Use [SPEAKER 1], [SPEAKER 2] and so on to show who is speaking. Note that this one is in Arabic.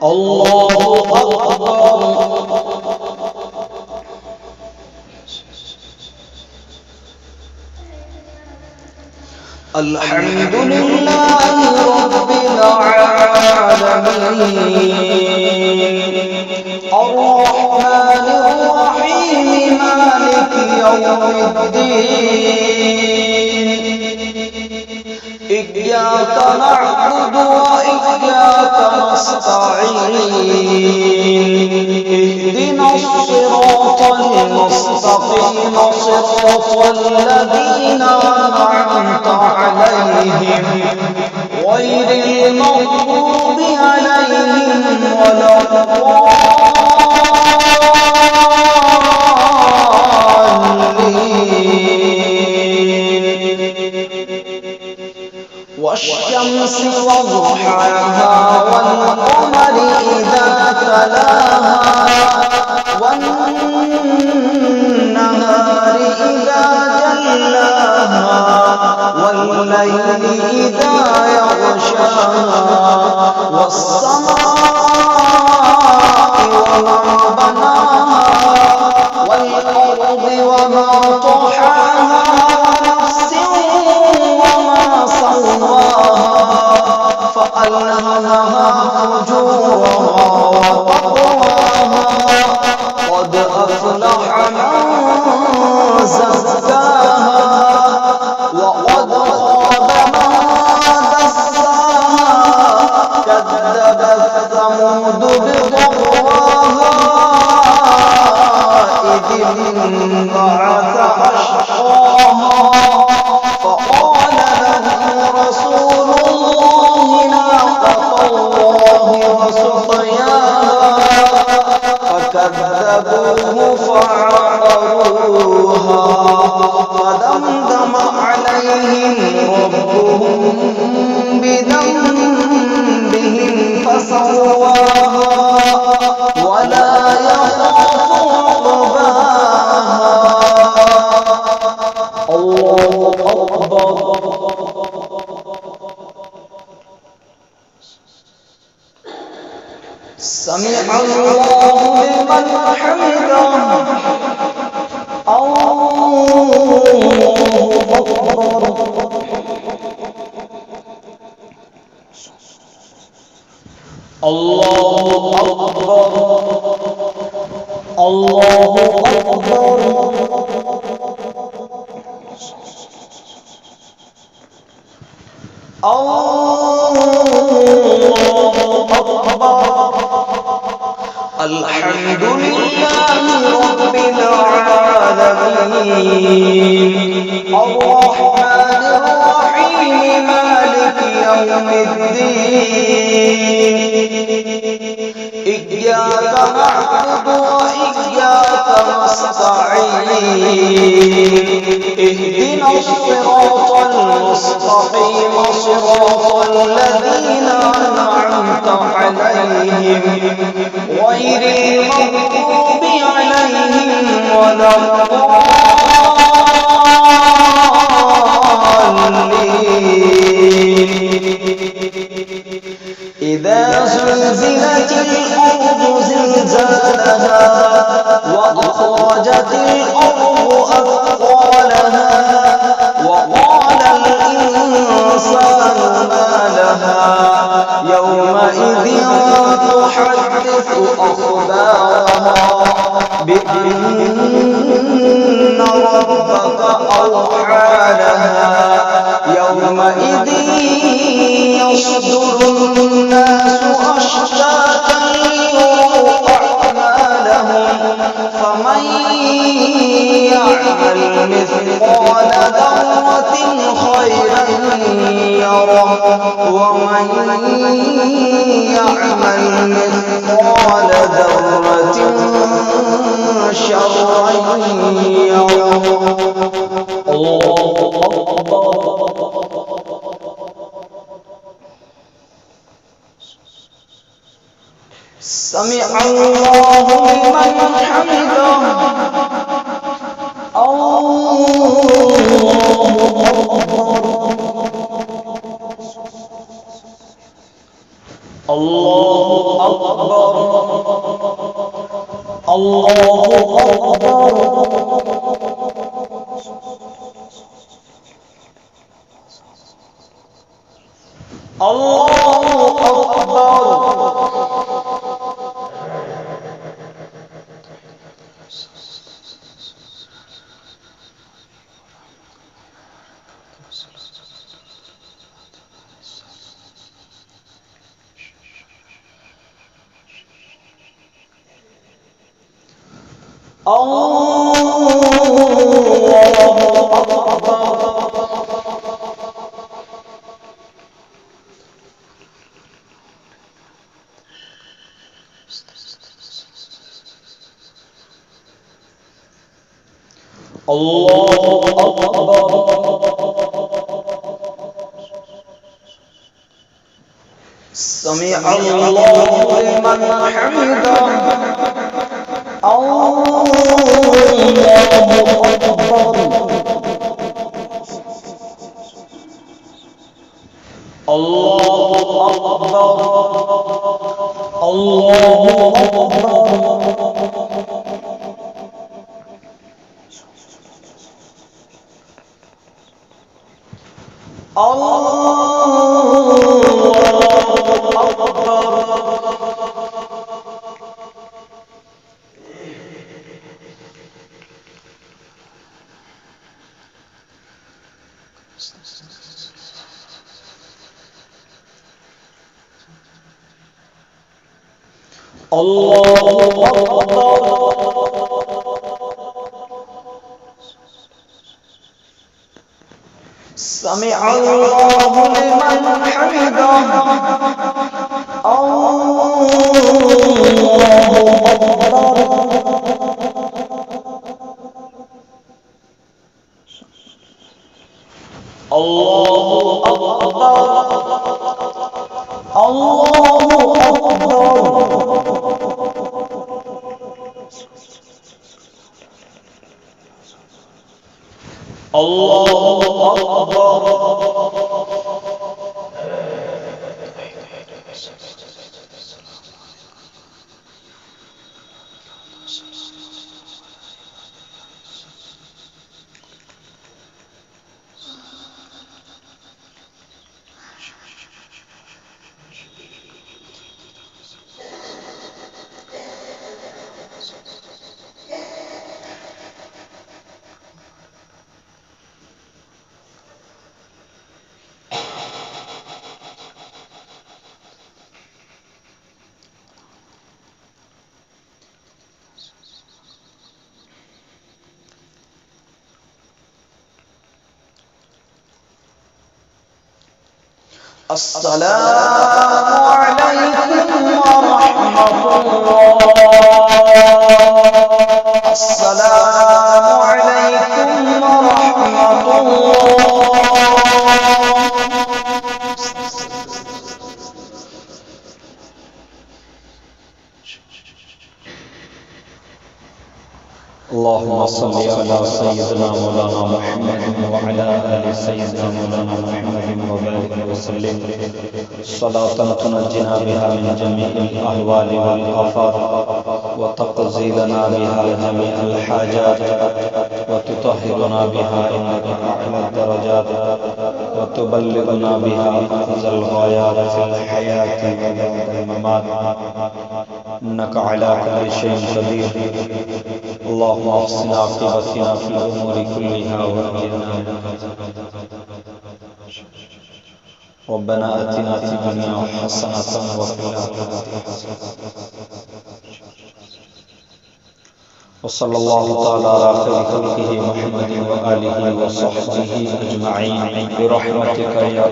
[SPEAKER 1] الله أكبر. الحمد لله رب العالمين الرحمن الرحيم مالك يوم الدين إياك نعبد وإياك نستعين اهدنا الصراط المستقيم صراط الذين أنعمت عليهم غير المغضوب عليهم ولا والشمس وضحاها والقمر إذا تلاها والنهار إذا جلاها والليل إذا يغشاها والسماء وما بناها والأرض وما طحاها فألهمها فجورها وتقواها قد أفلح من زكاها وقد خاب من دساها كذبت ثمود بطغواها إذ انبعث أشقاها فقال لهم رسول الله ناقة الله وسقياها فكذبوه فعقروها فدمدم عليهم ربهم بذنبهم فسواها ولا يخاف عقباها. الله أكبر. سمع الله لمن حمده. الله أكبر. الله أكبر. الله أكبر. الحمد لله رب العالمين الرحمن الرحيم مالك يوم الدين إياك نعبد وإياك نستعين اهدنا الصراط المستقيم صراط الذين أنعمت عليهم غير المغضوب عليهم ولا الضالين. إذا زلزلت الأرض زلزالها وأخرجت الأرض أثقالها وقال الإنسان ما لها يومئذ تحدث أخبارها بأن ربك أوحى لها يومئذ يصدر الناس أشتاتا ليروا أعمالهم فمن يعمل مثقال ذرة خيرا يره ومن يعمل مثقال ذرة شرا يره. الله أكبر. سمع الله لمن حمده. الله أكبر. अल्लाहु अकबर, अल्लाहु अकबर, अल्लाहु अकबर। अल्लाहु अकबर। समी अल्लाहु लिमन हमिदा। अल्लाहु अकबर, अल्लाहु अकबर, अल्लाहु अकबर। अल्लाहु अकबर। समी अल्लाहु लिमन हमिदा। अल्लाहु अकबर, अल्लाहु अकबर, अल्लाहु अकबर। अल्लाहु अकबर। अस्सलामु अलैकुम व रहमतुल्लाह। अस्सलामु अलैकुम व रहमतुल्लाह। अल्लाहुम्मा सल्लि अला सय्यिदिना मौलाना मुहम्मद व अला आलि सय्यिदिना मौलाना मुहम्मद व बारिक वसल्लिम सलातन तुनज्जिना बिहा मिन जमीइल अहवालि वल आफात व तक़ज़ी लना बिहा जमीअल हाजात व तुतहिरुना बिहा इन्नका अअला दरजात व तुबल्लिगुना बिहा अक़ज़ल गायात फिल हयाति व बअदल ममात इन्नका अला कुल्लि शैइन क़दीर। अल्लाहुम्मा अहसिन आक़िबतना फ़िल उमूरि कुल्लिहा व अजिरना रब्बना आतिना फ़िद दुनिया हसनतन व फ़िल आखिरति व सल्लल्लाहु तआला अला खैरि खल्क़िही मुहम्मदिन व आलिहि व सहबिही अजमईन बिरहमतिका या